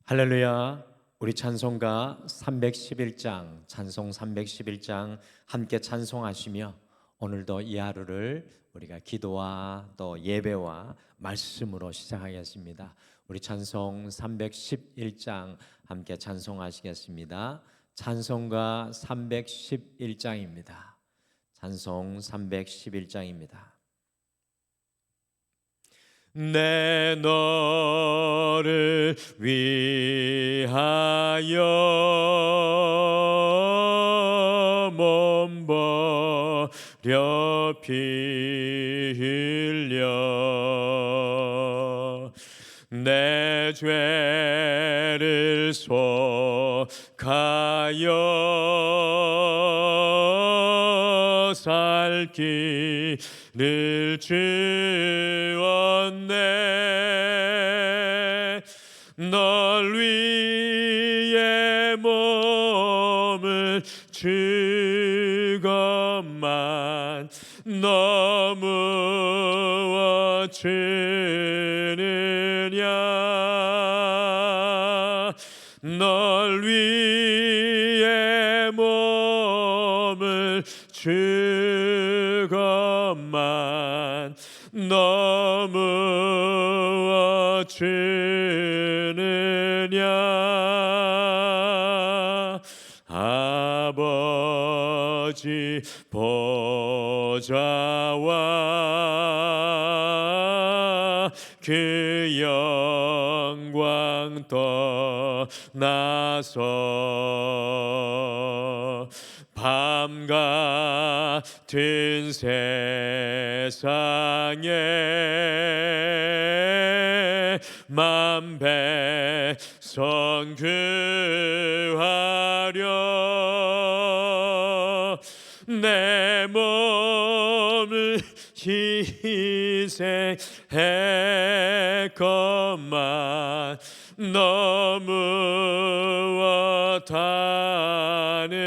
할렐루야. 우리 찬송가 311장, 찬송 311장 함께 찬송하시며 오늘도 이 하루를 우리가 기도와 또 예배와 말씀으로 시작하겠습니다. 우리 찬송 311장 함께 찬송하시겠습니다. 찬송가 311장입니다. 찬송 311장입니다. 내 너를 위하여 몸버려 피 흘려 내 죄를 속하여 살 길을 주었네. 널 위해 몸을 주 것만 너무어 주느냐. 널 위해 몸을 주 것만 너무어 주느냐. 아버지 보좌와 그 영광 떠나서 밤 같은 세상에 만 백성 구하려 내 몸을 희생했건만 너무어 다느냐.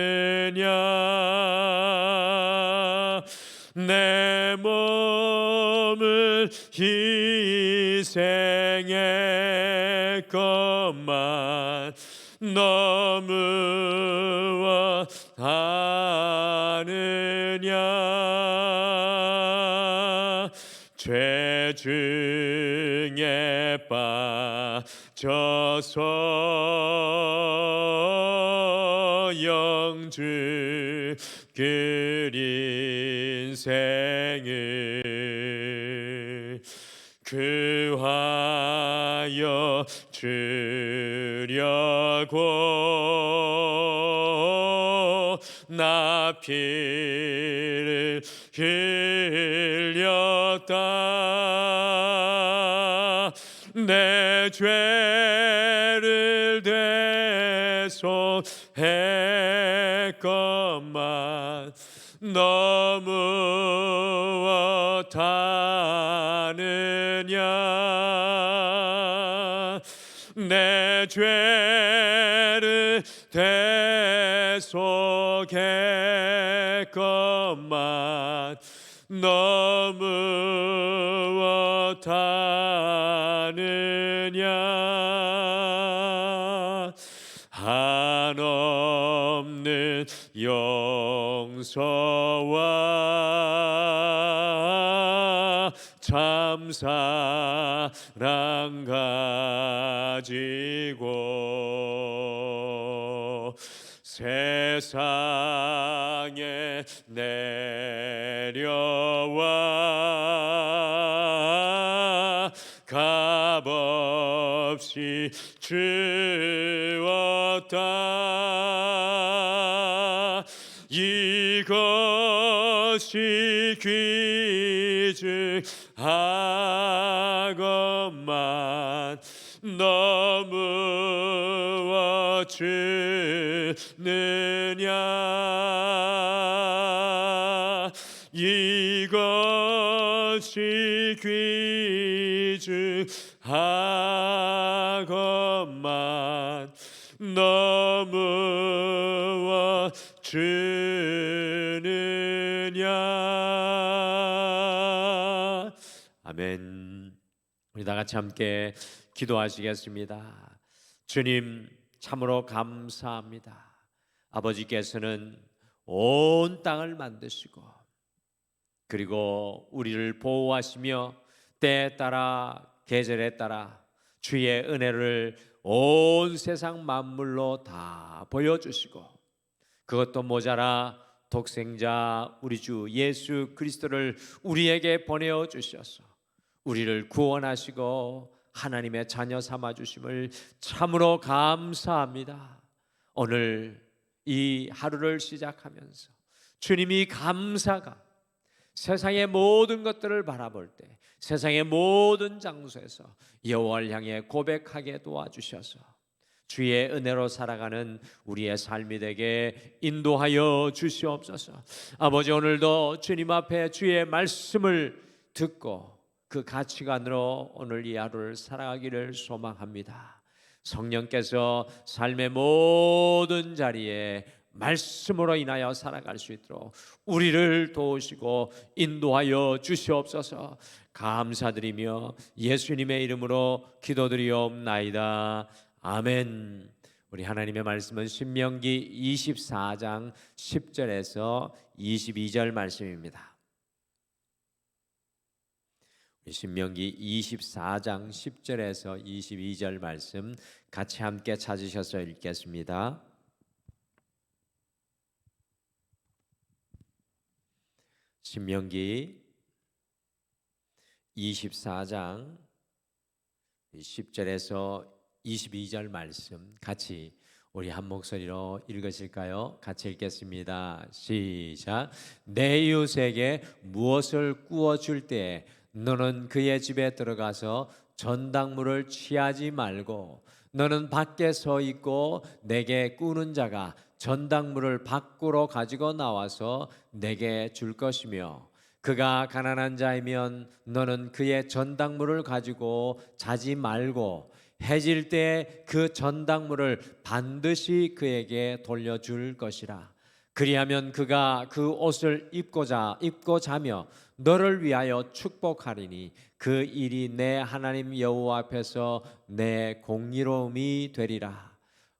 내 몸을 희생했건만 너무어 다느냐. 죄 중에 빠져서 영주 그 인생을 구하여 주려고 나 피를 흘렸다. 내 죄를 대속했건만 너무어 다느냐. 내 죄를 대속했건만 너무어 다느냐. 한없는 용서와 참 사랑 가지고 세상에 내려와 값없이 주었다. 이것이 귀중하건만 너무어 주느냐. 이것이 귀중하건만 너무어 주느냐. 아멘. 우리 다 같이 함께 기도하시겠습니다. 주님 참으로 감사합니다. 아버지께서는 온 땅을 만드시고 그리고 우리를 보호하시며 때에 따라 계절에 따라 주의 은혜를 온 세상 만물로 다 보여주시고 그것도 모자라 독생자 우리 주 예수 그리스도를 우리에게 보내어 주셔서 우리를 구원하시고 하나님의 자녀 삼아 주심을 참으로 감사합니다. 오늘 이 하루를 시작하면서 주님이 감사가 세상의 모든 것들을 바라볼 때 세상의 모든 장소에서 여호와를 향해 고백하게 도와주셔서 주의 은혜로 살아가는 우리의 삶이 되게 인도하여 주시옵소서. 아버지, 오늘도 주님 앞에 주의 말씀을 듣고 그 가치관으로 오늘 이 하루를 살아가기를 소망합니다. 성령께서 삶의 모든 자리에 말씀으로 인하여 살아갈 수 있도록 우리를 도우시고 인도하여 주시옵소서. 감사드리며 예수님의 이름으로 기도드리옵나이다. 아멘. 우리 하나님의 말씀은 신명기 24장 10절에서 22절 말씀입니다. 신명기 24장 10절에서 22절 말씀 같이 함께 찾으셔서 읽겠습니다. 신명기 24장 10절에서 22절 말씀 같이 우리 한 목소리로 읽으실까요? 같이 읽겠습니다. 시작. 내 이웃에게 무엇을 구워줄 때 너는 그의 집에 들어가서 전당물을 취하지 말고 너는 밖에 서 있고 내게 꾸는 자가 전당물을 밖으로 가지고 나와서 내게 줄 것이며 그가 가난한 자이면 너는 그의 전당물을 가지고 자지 말고 해질 때 그 전당물을 반드시 그에게 돌려줄 것이라. 그리하면 그가 그 옷을 입고 자며 너를 위하여 축복하리니 그 일이 내 하나님 여호와 앞에서 내 공의로움이 되리라.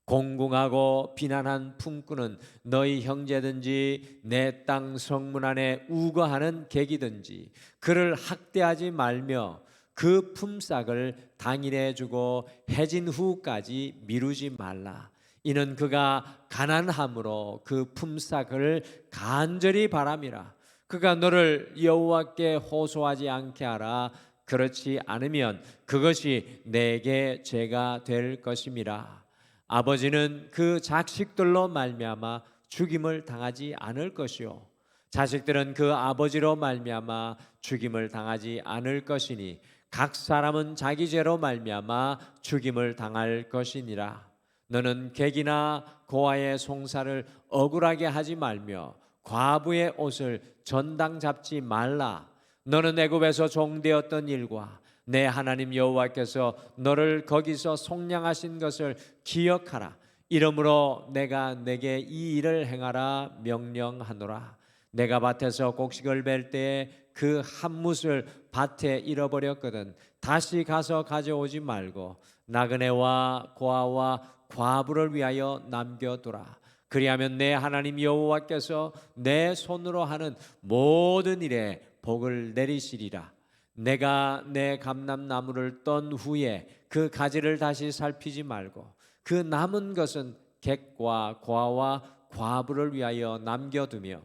공궁하고 비난한 품꾼은 너희 형제든지 내 땅 성문 안에 우거하는 객이든지 그를 학대하지 말며 그 품삯을 당일에 주고 해진 후까지 미루지 말라. 이는 그가 가난함으로 그 품삯을 간절히 바람이라. 그가 너를 여호와께 호소하지 않게 하라. 그렇지 않으면 그것이 내게 죄가 될 것임이라. 아버지는 그 자식들로 말미암아 죽임을 당하지 않을 것이요 자식들은 그 아버지로 말미암아 죽임을 당하지 않을 것이니 각 사람은 자기 죄로 말미암아 죽임을 당할 것이니라. 너는 객이나 고아의 송사를 억울하게 하지 말며 과부의 옷을 전당 잡지 말라. 너는 애굽에서 종되었던 일과 내 하나님 여호와께서 너를 거기서 속량하신 것을 기억하라. 이러므로 내가 내게 이 일을 행하라 명령하노라. 내가 밭에서 곡식을 벨 때에 그 한 뭇을 밭에 잃어버렸거든 다시 가서 가져오지 말고 나그네와 고아와 과부를 위하여 남겨두라. 그리하면 내 하나님 여호와께서 내 손으로 하는 모든 일에 복을 내리시리라. 내가 내 감람나무를 떤 후에 그 가지를 다시 살피지 말고 그 남은 것은 객과 고아와 과부를 위하여 남겨두며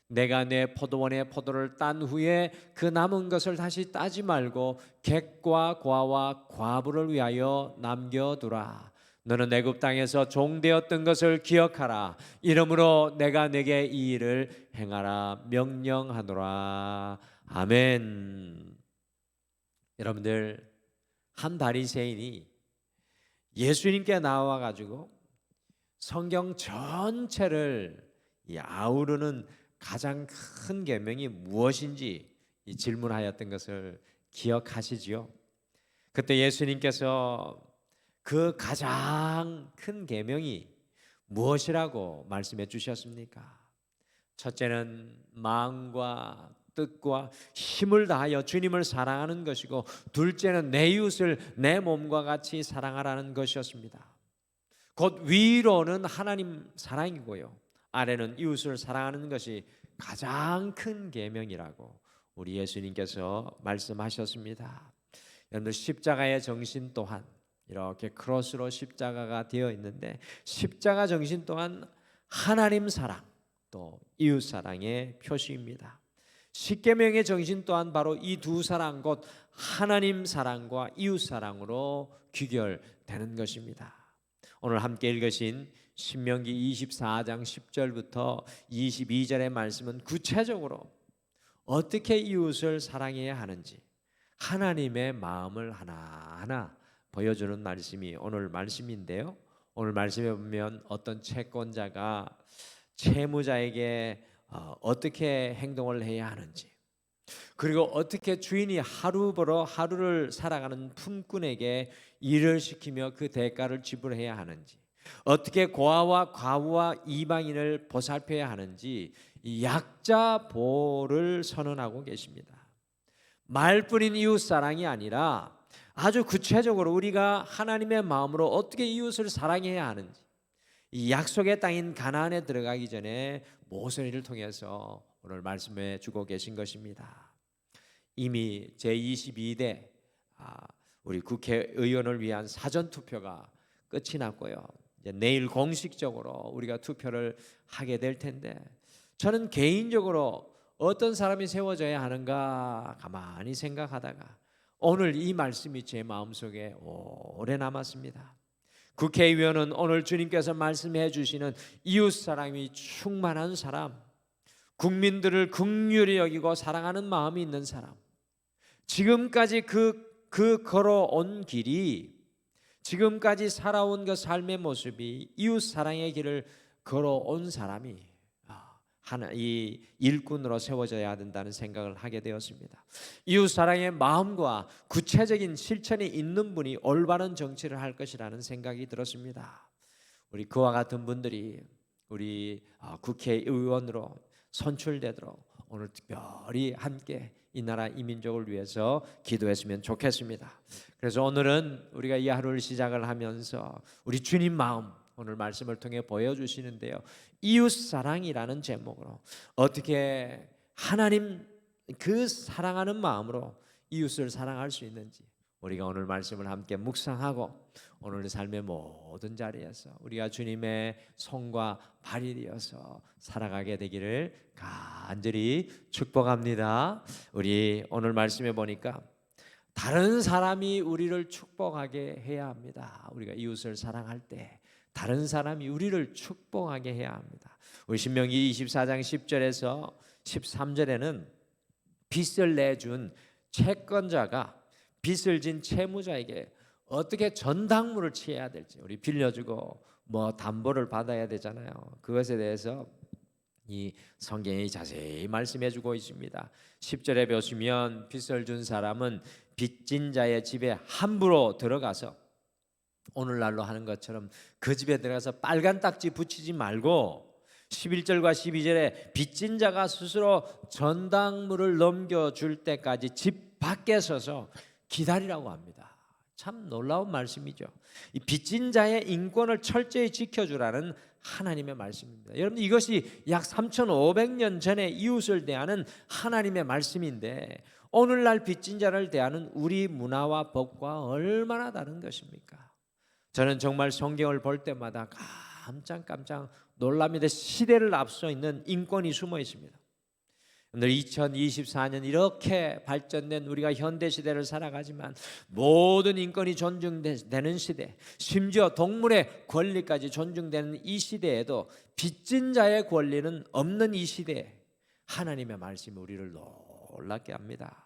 내가 내 포도원의 포도를 딴 후에 그 남은 것을 다시 따지 말고 객과 고아와 과부를 위하여 남겨두라. 너는 애굽 땅에서 종되었던 것을 기억하라. 이러므로 내가 내게 이 일을 행하라 명령하노라. 아멘. 여러분들, 한 바리새인이 예수님께 나와가지고 성경 전체를 아우르는 가장 큰 계명이 무엇인지 질문하였던 것을 기억하시지요? 그때 예수님께서 그 가장 큰 계명이 무엇이라고 말씀해 주셨습니까? 첫째는 마음과 뜻과 힘을 다하여 주님을 사랑하는 것이고 둘째는 내 이웃을 내 몸과 같이 사랑하라는 것이었습니다. 곧 위로는 하나님 사랑이고요, 아래는 이웃을 사랑하는 것이 가장 큰 계명이라고 우리 예수님께서 말씀하셨습니다. 여러분들, 십자가의 정신 또한 이렇게 크로스로 십자가가 되어 있는데, 십자가 정신 또한 하나님 사랑 또 이웃 사랑의 표시입니다. 십계명의 정신 또한 바로 이 두 사랑, 곧 하나님 사랑과 이웃 사랑으로 귀결되는 것입니다. 오늘 함께 읽으신 신명기 24장 10절부터 22절의 말씀은 구체적으로 어떻게 이웃을 사랑해야 하는지 하나님의 마음을 하나하나 보여주는 말씀이 오늘 말씀인데요, 오늘 말씀에 보면 어떤 채권자가 채무자에게 어떻게 행동을 해야 하는지, 그리고 어떻게 주인이 하루 벌어 하루를 살아가는 품꾼에게 일을 시키며 그 대가를 지불해야 하는지, 어떻게 고아와 과부와 이방인을 보살펴야 하는지 이 약자 보호를 선언하고 계십니다. 말뿐인 이웃 사랑이 아니라 아주 구체적으로 우리가 하나님의 마음으로 어떻게 이웃을 사랑해야 하는지, 이 약속의 땅인 가나안에 들어가기 전에 모세를 통해서 오늘 말씀해 주고 계신 것입니다. 이미 제22대 우리 국회의원을 위한 사전투표가 끝이 났고요, 이제 내일 공식적으로 우리가 투표를 하게 될 텐데, 저는 개인적으로 어떤 사람이 세워져야 하는가 가만히 생각하다가 오늘 이 말씀이 제 마음속에 오래 남았습니다. 국회의원은 오늘 주님께서 말씀해 주시는 이웃 사랑이 충만한 사람, 국민들을 긍휼히 여기고 사랑하는 마음이 있는 사람, 지금까지 그 걸어온 길이, 지금까지 살아온 그 삶의 모습이 이웃 사랑의 길을 걸어온 사람이 이 일꾼으로 세워져야 된다는 생각을 하게 되었습니다. 이웃 사랑의 마음과 구체적인 실천이 있는 분이 올바른 정치를 할 것이라는 생각이 들었습니다. 우리 그와 같은 분들이 우리 국회의원으로 선출되도록 오늘 특별히 함께 이 나라 이 민족을 위해서 기도했으면 좋겠습니다. 그래서 오늘은 우리가 이 하루를 시작을 하면서 우리 주님 마음 오늘 말씀을 통해 보여주시는데요, 이웃사랑이라는 제목으로 어떻게 하나님 그 사랑하는 마음으로 이웃을 사랑할 수 있는지 우리가 오늘 말씀을 함께 묵상하고 오늘의 삶의 모든 자리에서 우리가 주님의 손과 발이 되어서 살아가게 되기를 간절히 축복합니다. 우리 오늘 말씀에 보니까 다른 사람이 우리를 축복하게 해야 합니다. 우리가 이웃을 사랑할 때 다른 사람이 우리를 축복하게 해야 합니다. 우리 신명기 24장 10절에서 13절에는 빚을 내준 채권자가 빚을 진 채무자에게 어떻게 전당물을 취해야 될지, 우리 빌려주고 뭐 담보를 받아야 되잖아요. 그것에 대해서 이 성경이 자세히 말씀해주고 있습니다. 10절에 보시면 빚을 준 사람은 빚진 자의 집에 함부로 들어가서, 오늘날로 하는 것처럼 그 집에 들어가서 빨간 딱지 붙이지 말고 11절과 12절에 빚진 자가 스스로 전당물을 넘겨줄 때까지 집 밖에 서서 기다리라고 합니다. 참 놀라운 말씀이죠. 이 빚진 자의 인권을 철저히 지켜주라는 하나님의 말씀입니다. 여러분, 이것이 약 3,500년 전에 이웃을 대하는 하나님의 말씀인데 오늘날 빚진 자를 대하는 우리 문화와 법과 얼마나 다른 것입니까? 저는 정말 성경을 볼 때마다 깜짝 놀랍니다. 시대를 앞서 있는 인권이 숨어 있습니다. 오늘 2024년 이렇게 발전된 우리가 현대 시대를 살아가지만 모든 인권이 존중되는 시대, 심지어 동물의 권리까지 존중되는 이 시대에도 빚진 자의 권리는 없는 이 시대에 하나님의 말씀이 우리를 놀랍게 합니다.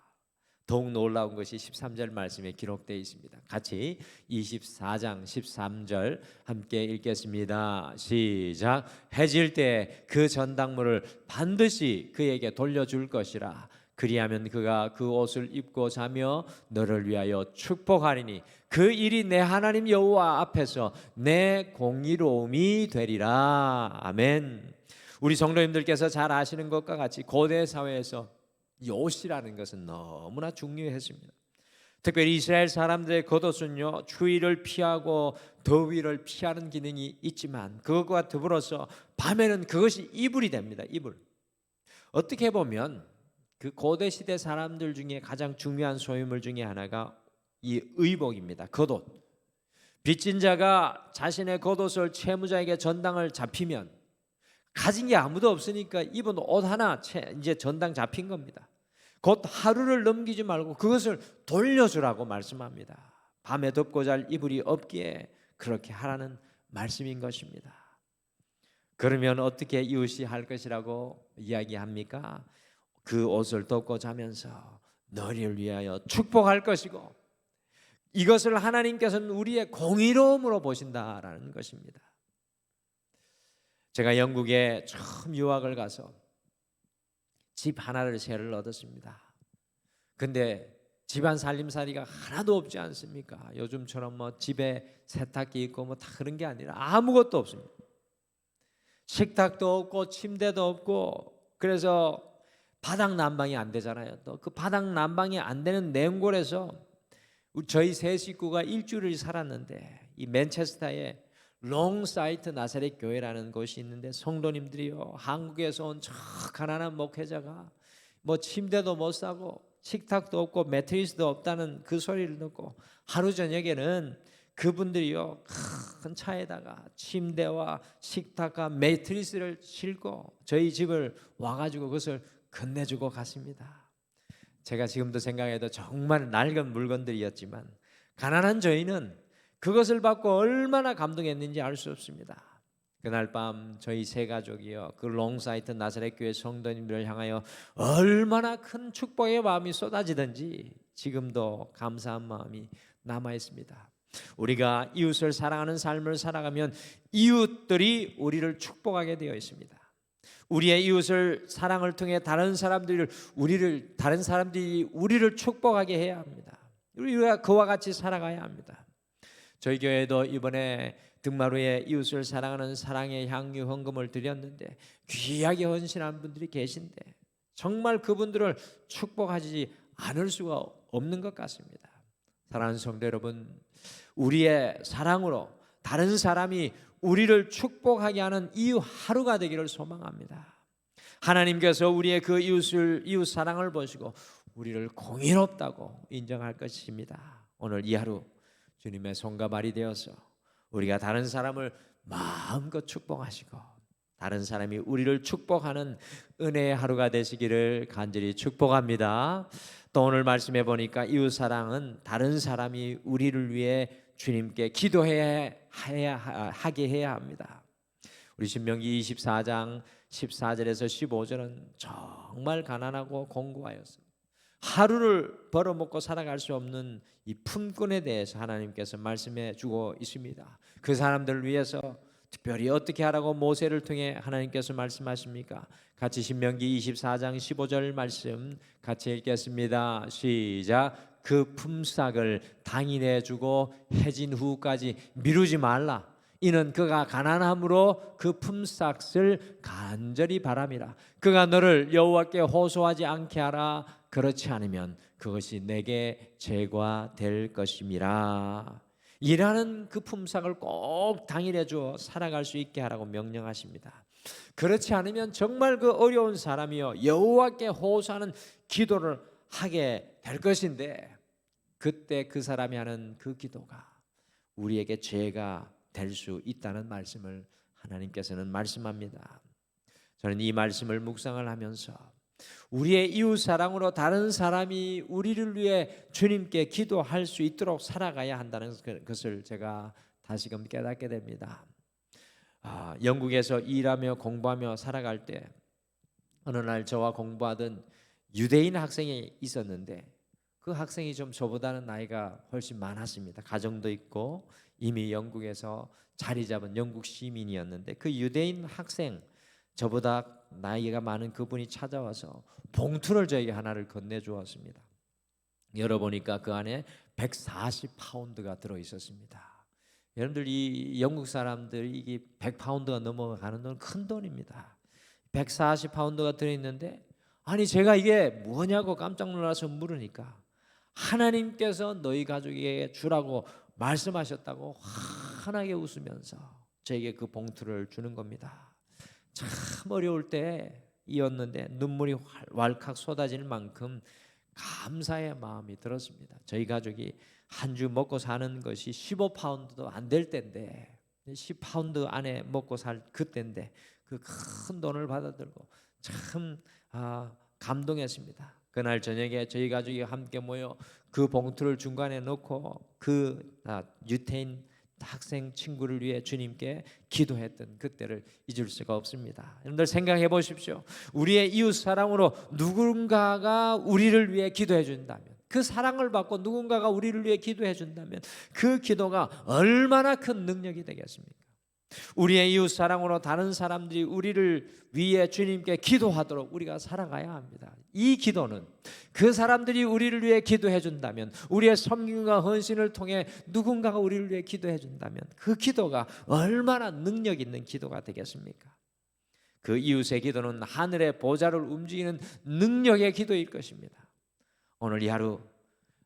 더욱 놀라운 것이 13절 말씀에 기록되어 있습니다. 같이 24장 13절 함께 읽겠습니다. 시작. 해질 때 그 전당물을 반드시 그에게 돌려줄 것이라. 그리하면 그가 그 옷을 입고 자며 너를 위하여 축복하리니 그 일이 내 하나님 여호와 앞에서 내 공의로움이 되리라. 아멘. 우리 성도님들께서 잘 아시는 것과 같이 고대 사회에서 이 옷이라는 것은 너무나 중요했습니다. 특별히 이스라엘 사람들의 겉옷은요, 추위를 피하고 더위를 피하는 기능이 있지만 그것과 더불어서 밤에는 그것이 이불이 됩니다. 이불. 어떻게 보면 그 고대 시대 사람들 중에 가장 중요한 소유물 중에 하나가 이 의복입니다. 겉옷. 빚진 자가 자신의 겉옷을 채무자에게 전당을 잡히면 가진 게 아무도 없으니까 입은 옷 하나 이제 전당 잡힌 겁니다. 곧 하루를 넘기지 말고 그것을 돌려주라고 말씀합니다. 밤에 덮고 잘 이불이 없기에 그렇게 하라는 말씀인 것입니다. 그러면 어떻게 이웃이 할 것이라고 이야기합니까? 그 옷을 덮고 자면서 너희를 위하여 축복할 것이고 이것을 하나님께서는 우리의 공의로움으로 보신다라는 것입니다. 제가 영국에 처음 유학을 가서 집 하나를 세를 얻었습니다. 근데 집안 살림살이가 하나도 없지 않습니까? 요즘처럼 뭐 집에 세탁기 있고 뭐 다 그런 게 아니라 아무것도 없습니다. 식탁도 없고 침대도 없고, 그래서 바닥 난방이 안 되잖아요. 또 그 바닥 난방이 안 되는 냉골에서 저희 세 식구가 일주일을 살았는데, 이 맨체스터에 롱사이트 나사렛 교회라는 곳이 있는데 성도님들이요, 한국에서 온 저 가난한 목회자가 뭐 침대도 못 사고 식탁도 없고 매트리스도 없다는 그 소리를 듣고 하루 저녁에는 그분들이요, 큰 차에다가 침대와 식탁과 매트리스를 싣고 저희 집을 와가지고 그것을 건네주고 갔습니다. 제가 지금도 생각해도 정말 낡은 물건들이었지만 가난한 저희는 그것을 받고 얼마나 감동했는지 알 수 없습니다. 그날 밤 저희 세 가족이요, 그 롱사이트 나사렛 교회 성도님들을 향하여 얼마나 큰 축복의 마음이 쏟아지든지 지금도 감사한 마음이 남아 있습니다. 우리가 이웃을 사랑하는 삶을 살아가면 이웃들이 우리를 축복하게 되어 있습니다. 우리의 이웃을 사랑을 통해 다른 사람들이 우리를 축복하게 해야 합니다. 우리가 그와 같이 살아가야 합니다. 저희 교회도 이번에 등마루에 이웃을 사랑하는 사랑의 향유 헌금을 드렸는데 귀하게 헌신한 분들이 계신데 정말 그분들을 축복하지 않을 수가 없는 것 같습니다. 사랑하는 성도 여러분, 우리의 사랑으로 다른 사람이 우리를 축복하게 하는 이 하루가 되기를 소망합니다. 하나님께서 우리의 그 이웃 사랑을 보시고 우리를 공의롭다고 인정할 것입니다. 오늘 이 하루 주님의 손과 발이 되어서 우리가 다른 사람을 마음껏 축복하시고 다른 사람이 우리를 축복하는 은혜의 하루가 되시기를 간절히 축복합니다. 또 오늘 말씀해 보니까 이웃 사랑은 다른 사람이 우리를 위해 주님께 기도해야 하게 해야 합니다. 우리 신명기 24장 14절에서 15절은 정말 가난하고 공고하였습니다. 하루를 벌어먹고 살아갈 수 없는 이 품꾼에 대해서 하나님께서 말씀해 주고 있습니다. 그 사람들을 위해서 특별히 어떻게 하라고 모세를 통해 하나님께서 말씀하십니까? 같이 신명기 24장 15절 말씀 같이 읽겠습니다. 시작. 그 품삯을 당일에 주고 해진 후까지 미루지 말라. 이는 그가 가난함으로 그 품삯을 간절히 바람이라. 그가 너를 여호와께 호소하지 않게 하라. 그렇지 않으면 그것이 내게 죄가 될 것임이라. 일하는 그 품삯을 꼭 당일에 주어 살아갈 수 있게 하라고 명령하십니다. 그렇지 않으면 정말 그 어려운 사람이요 여호와께 호소하는 기도를 하게 될 것인데 그때 그 사람이 하는 그 기도가 우리에게 죄가 될 수 있다는 말씀을 하나님께서는 말씀합니다. 저는 이 말씀을 묵상을 하면서 우리의 이웃 사랑으로 다른 사람이 우리를 위해 주님께 기도할 수 있도록 살아가야 한다는 것을 제가 다시금 깨닫게 됩니다. 영국에서 일하며 공부하며 살아갈 때 어느 날 저와 공부하던 유대인 학생이 있었는데 그 학생이 좀 저보다는 나이가 훨씬 많았습니다. 가정도 있고 이미 영국에서 자리 잡은 영국 시민이었는데 그 유대인 학생, 저보다 나이가 많은 그분이 찾아와서 봉투를 저에게 하나를 건네주었습니다. 열어보니까 그 안에 140파운드가 들어있었습니다. 여러분들 이 영국 사람들이 이게 100파운드가 넘어가는 돈 큰 돈입니다. 140파운드가 들어있는데 아니 제가 이게 뭐냐고 깜짝 놀라서 물으니까 하나님께서 너희 가족에게 주라고 말씀하셨다고 환하게 웃으면서 저에게 그 봉투를 주는 겁니다. 참 어려울 때이었는데 눈물이 왈칵 쏟아질 만큼 감사의 마음이 들었습니다. 저희 가족이 한 주 먹고 사는 것이 15파운드도 안 될 때인데 10파운드 안에 먹고 살 그때인데 그 큰 돈을 받아들고 참 감동했습니다. 그날 저녁에 저희 가족이 함께 모여 그 봉투를 중간에 놓고 그 유태인 학생 친구를 위해 주님께 기도했던 그때를 잊을 수가 없습니다. 여러분들 생각해 보십시오. 우리의 이웃 사랑으로 누군가가 우리를 위해 기도해 준다면, 그 사랑을 받고 누군가가 우리를 위해 기도해 준다면 그 기도가 얼마나 큰 능력이 되겠습니까? 우리의 이웃 사랑으로 다른 사람들이 우리를 위해 주님께 기도하도록 우리가 살아가야 합니다. 이 기도는 그 사람들이 우리를 위해 기도해 준다면, 우리의 섬김과 헌신을 통해 누군가가 우리를 위해 기도해 준다면 그 기도가 얼마나 능력 있는 기도가 되겠습니까? 그 이웃의 기도는 하늘의 보좌를 움직이는 능력의 기도일 것입니다. 오늘 이 하루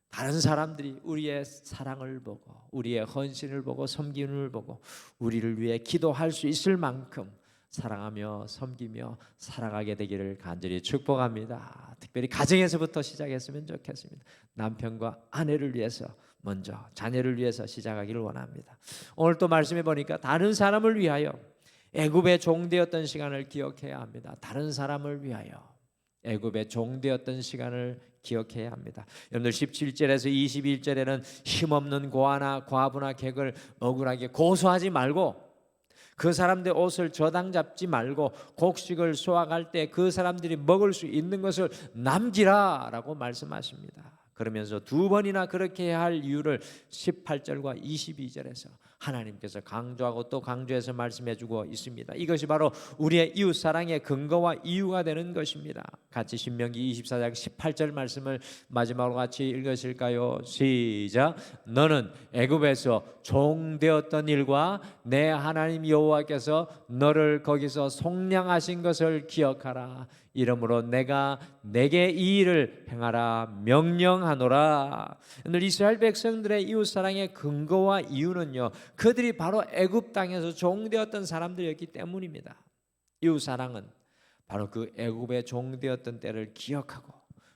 다른 사람들이 우리의 사랑을 보고 우리의 헌신을 보고 섬김을 보고 우리를 위해 기도할 수 있을 만큼 사랑하며 섬기며 살아가게 되기를 간절히 축복합니다. 특별히 가정에서부터 시작했으면 좋겠습니다. 남편과 아내를 위해서 먼저, 자녀를 위해서 시작하기를 원합니다. 오늘 또 말씀해 보니까 다른 사람을 위하여 애굽의 종되었던 시간을 기억해야 합니다. 다른 사람을 위하여 애굽의 종되었던 시간을 기억해야 합니다. 여러분들 17절에서 21절에는 힘없는 고아나 과부나 객을 억울하게 고소하지 말고, 그 사람들 옷을 저당 잡지 말고 곡식을 수확할 때 그 사람들이 먹을 수 있는 것을 남기라라고 말씀하십니다. 그러면서 두 번이나 그렇게 해야 할 이유를 18절과 22절에서 하나님께서 강조하고 또 강조해서 말씀해주고 있습니다. 이것이 바로 우리의 이웃 사랑의 근거와 이유가 되는 것입니다. 같이 신명기 24장 18절 말씀을 마지막으로 같이 읽으실까요? 시작. 너는 애굽에서 종되었던 일과 내 하나님 여호와께서 너를 거기서 속량하신 것을 기억하라. 이러므로 내가 내게 이 일을 행하라 명령하노라. 오늘 이스라엘 백성들의 이웃 사랑의 근거와 이유는요, 그들이 바로 애굽 땅에서 종되었던 사람들이었기 때문입니다. 이웃 사랑은 바로 그 애굽의 종되었던 때를 기억하고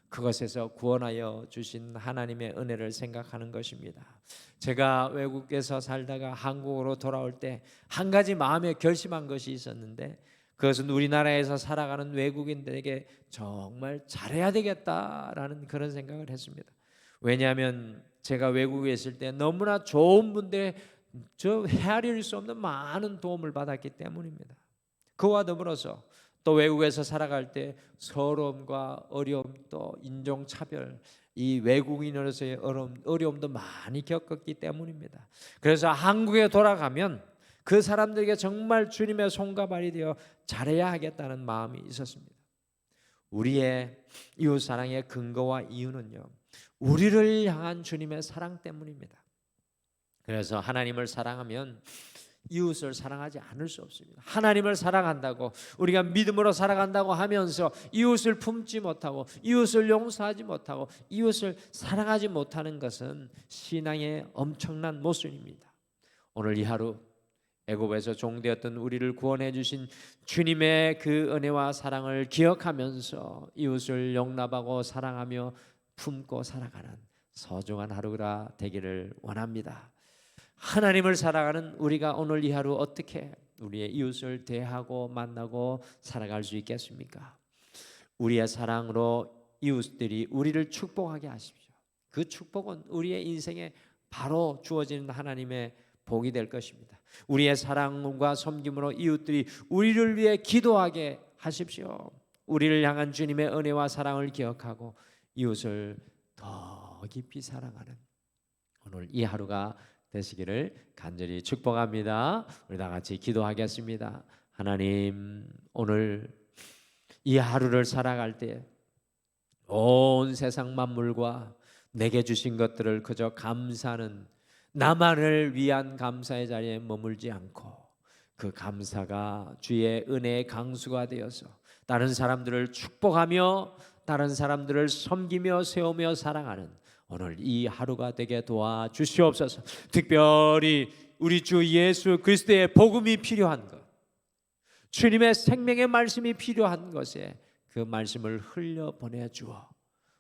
그것에서 구원하여 주신 하나님의 은혜를 생각하는 것입니다. 제가 외국에서 살다가 한국으로 돌아올 때 한 가지 마음에 결심한 것이 있었는데, 그것은 우리나라에서 살아가는 외국인들에게 정말 잘해야 되겠다라는 그런 생각을 했습니다. 왜냐하면 제가 외국에 있을 때 너무나 좋은 분들의 헤아릴 수 없는 많은 도움을 받았기 때문입니다. 그와 더불어서 또 외국에서 살아갈 때 서러움과 어려움, 또 인종차별, 이 외국인으로서의 어려움도 많이 겪었기 때문입니다. 그래서 한국에 돌아가면 그 사람들에게 정말 주님의 손과 발이 되어 잘해야 하겠다는 마음이 있었습니다. 우리의 이웃 사랑의 근거와 이유는요, 우리를 향한 주님의 사랑 때문입니다. 그래서 하나님을 사랑하면 이웃을 사랑하지 않을 수 없습니다. 하나님을 사랑한다고, 우리가 믿음으로 살아간다고 하면서 이웃을 품지 못하고 이웃을 용서하지 못하고 이웃을 사랑하지 못하는 것은 신앙의 엄청난 모순입니다. 오늘 이 하루 애굽에서 종되었던 우리를 구원해 주신 주님의 그 은혜와 사랑을 기억하면서 이웃을 용납하고 사랑하며 품고 살아가는 소중한 하루가 되기를 원합니다. 하나님을 살아가는 우리가 오늘 이 하루 어떻게 우리의 이웃을 대하고 만나고 살아갈 수 있겠습니까? 우리의 사랑으로 이웃들이 우리를 축복하게 하십시오. 그 축복은 우리의 인생에 바로 주어지는 하나님의 복이 될 것입니다. 우리의 사랑과 섬김으로 이웃들이 우리를 위해 기도하게 하십시오. 우리를 향한 주님의 은혜와 사랑을 기억하고 이웃을 더 깊이 사랑하는 오늘 이 하루가 되시기를 간절히 축복합니다. 우리 다 같이 기도하겠습니다. 하나님, 오늘 이 하루를 살아갈 때 온 세상 만물과 내게 주신 것들을 그저 감사하는 나만을 위한 감사의 자리에 머물지 않고 그 감사가 주의 은혜의 강수가 되어서 다른 사람들을 축복하며 다른 사람들을 섬기며 세우며 사랑하는 오늘 이 하루가 되게 도와주시옵소서. 특별히 우리 주 예수 그리스도의 복음이 필요한 것, 주님의 생명의 말씀이 필요한 것에 그 말씀을 흘려 보내주어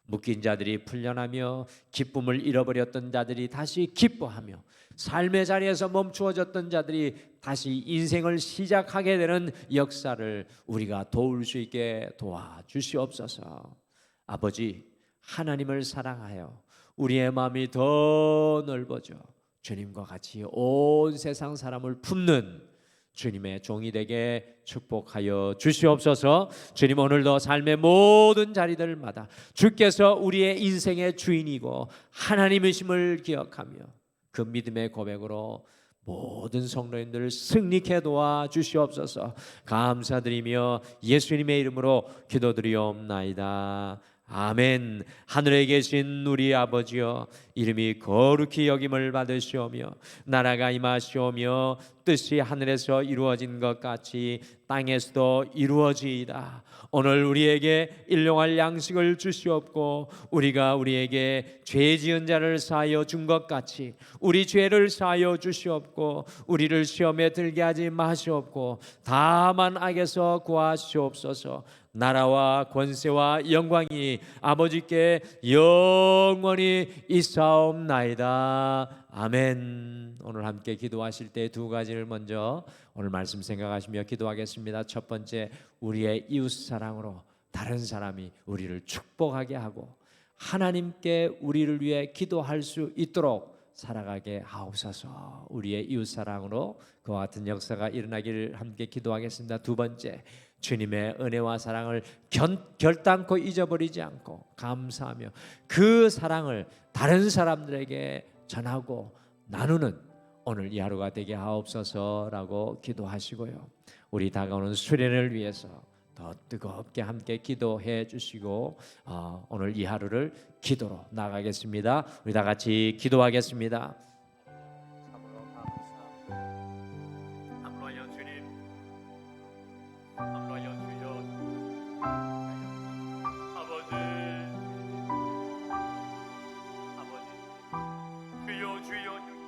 묶인 자들이 풀려나며 기쁨을 잃어버렸던 자들이 다시 기뻐하며 삶의 자리에서 멈추어졌던 자들이 다시 인생을 시작하게 되는 역사를 우리가 도울 수 있게 도와주시옵소서. 아버지, 하나님을 사랑하여 우리의 마음이 더 넓어져 주님과 같이 온 세상 사람을 품는 주님의 종이 되게 축복하여 주시옵소서. 주님, 오늘도 삶의 모든 자리들마다 주께서 우리의 인생의 주인이고 하나님이심을 기억하며 그 믿음의 고백으로 모든 성도님들을 승리케 도와주시옵소서. 감사드리며 예수님의 이름으로 기도드리옵나이다. 아멘. 하늘에 계신 우리 아버지여, 이름이 거룩히 여김을 받으시오며 나라가 임하시오며 뜻이 하늘에서 이루어진 것 같이 땅에서도 이루어지이다. 오늘 우리에게 일용할 양식을 주시옵고 우리가 우리에게 죄 지은 자를 사하여 준 것 같이 우리 죄를 사하여 주시옵고 우리를 시험에 들게 하지 마시옵고 다만 악에서 구하시옵소서. 나라와 권세와 영광이 아버지께 영원히 있사옵나이다. 아멘. 오늘 함께 기도하실 때 두 가지를 먼저 오늘 말씀 생각하시며 기도하겠습니다. 첫 번째, 우리의 이웃 사랑으로 다른 사람이 우리를 축복하게 하고 하나님께 우리를 위해 기도할 수 있도록 살아가게 하옵소서. 우리의 이웃 사랑으로 그와 같은 역사가 일어나기를 함께 기도하겠습니다. 두 번째, 주님의 은혜와 사랑을 결단코 잊어버리지 않고 감사하며 그 사랑을 다른 사람들에게 전하고 나누는 오늘 이 하루가 되게 하옵소서라고 기도하시고요. 우리 다가오는 수련을 위해서 더 뜨겁게 함께 기도해 주시고 오늘 이 하루를 기도로 나가겠습니다. 우리 다 같이 기도하겠습니다. 주여 주여